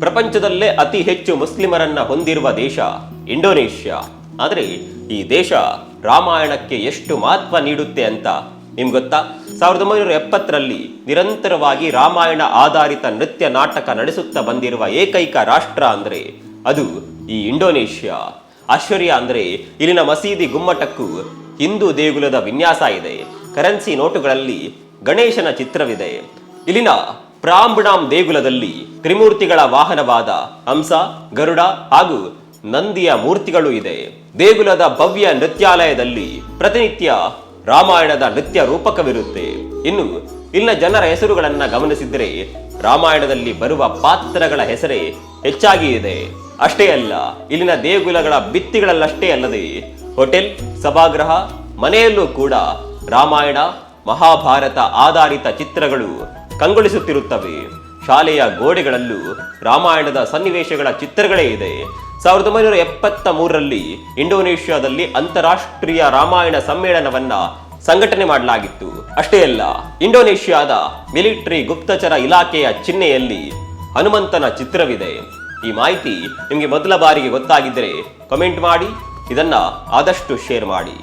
ಪ್ರಪಂಚದಲ್ಲೇ ಅತಿ ಹೆಚ್ಚು ಮುಸ್ಲಿಮರನ್ನ ಹೊಂದಿರುವ ದೇಶ ಇಂಡೋನೇಷ್ಯಾ. ಆದರೆ ಈ ದೇಶ ರಾಮಾಯಣಕ್ಕೆ ಎಷ್ಟು ಮಹತ್ವ ನೀಡುತ್ತೆ ಅಂತ ನಿಮ್ಗೆ ಗೊತ್ತಾ? 1970ರಲ್ಲಿ ನಿರಂತರವಾಗಿ ರಾಮಾಯಣ ಆಧಾರಿತ ನೃತ್ಯ ನಾಟಕ ನಡೆಸುತ್ತಾ ಬಂದಿರುವ ಏಕೈಕ ರಾಷ್ಟ್ರ ಅಂದ್ರೆ ಅದು ಈ ಇಂಡೋನೇಷ್ಯಾ. ಆಶ್ಚರ್ಯ ಅಂದ್ರೆ ಇಲ್ಲಿನ ಮಸೀದಿ ಗುಮ್ಮಟಕ್ಕೂ ಹಿಂದೂ ದೇಗುಲದ ವಿನ್ಯಾಸ ಇದೆ. ಕರೆನ್ಸಿ ನೋಟುಗಳಲ್ಲಿ ಗಣೇಶನ ಚಿತ್ರವಿದೆ. ಇಲ್ಲಿನ ಪ್ರಾಂಬಣಾಂ ದೇಗುಲದಲ್ಲಿ ತ್ರಿಮೂರ್ತಿಗಳ ವಾಹನವಾದ ಹಂಸ, ಗರುಡ ಹಾಗೂ ನಂದಿಯ ಮೂರ್ತಿಗಳು ಇದೆ. ದೇಗುಲದ ಭವ್ಯ ನೃತ್ಯಾಲಯದಲ್ಲಿ ಪ್ರತಿನಿತ್ಯ ರಾಮಾಯಣದ ನೃತ್ಯ ರೂಪಕವಿರುತ್ತೆ. ಇನ್ನು ಇಲ್ಲಿನ ಜನರ ಹೆಸರುಗಳನ್ನ ಗಮನಿಸಿದ್ರೆ ರಾಮಾಯಣದಲ್ಲಿ ಬರುವ ಪಾತ್ರಗಳ ಹೆಸರೇ ಹೆಚ್ಚಾಗಿ ಇದೆ. ಅಷ್ಟೇ ಅಲ್ಲ, ಇಲ್ಲಿನ ದೇಗುಲಗಳ ಭಿತ್ತಿಗಳಲ್ಲಷ್ಟೇ ಅಲ್ಲದೆ ಹೋಟೆಲ್, ಸಭಾಗೃಹ, ಮನೆಯಲ್ಲೂ ಕೂಡ ರಾಮಾಯಣ, ಮಹಾಭಾರತ ಆಧಾರಿತ ಚಿತ್ರಗಳು ಕಂಗೊಳಿಸುತ್ತಿರುತ್ತವೆ. ಶಾಲೆಯ ಗೋಡೆಗಳಲ್ಲೂ ರಾಮಾಯಣದ ಸನ್ನಿವೇಶಗಳ ಚಿತ್ರಗಳೇ ಇದೆ. 1973ರಲ್ಲಿ ಇಂಡೋನೇಷ್ಯಾದಲ್ಲಿ ಅಂತಾರಾಷ್ಟ್ರೀಯ ರಾಮಾಯಣ ಸಮ್ಮೇಳನವನ್ನ ಸಂಘಟನೆ ಮಾಡಲಾಗಿತ್ತು. ಅಷ್ಟೇ ಅಲ್ಲ, ಇಂಡೋನೇಷ್ಯಾದ ಮಿಲಿಟರಿ ಗುಪ್ತಚರ ಇಲಾಖೆಯ ಚಿಹ್ನೆಯಲ್ಲಿ ಹನುಮಂತನ ಚಿತ್ರವಿದೆ. ಈ ಮಾಹಿತಿ ನಿಮಗೆ ಮೊದಲ ಬಾರಿಗೆ ಗೊತ್ತಾಗಿದ್ದರೆ ಕಮೆಂಟ್ ಮಾಡಿ, ಇದನ್ನ ಆದಷ್ಟು ಶೇರ್ ಮಾಡಿ.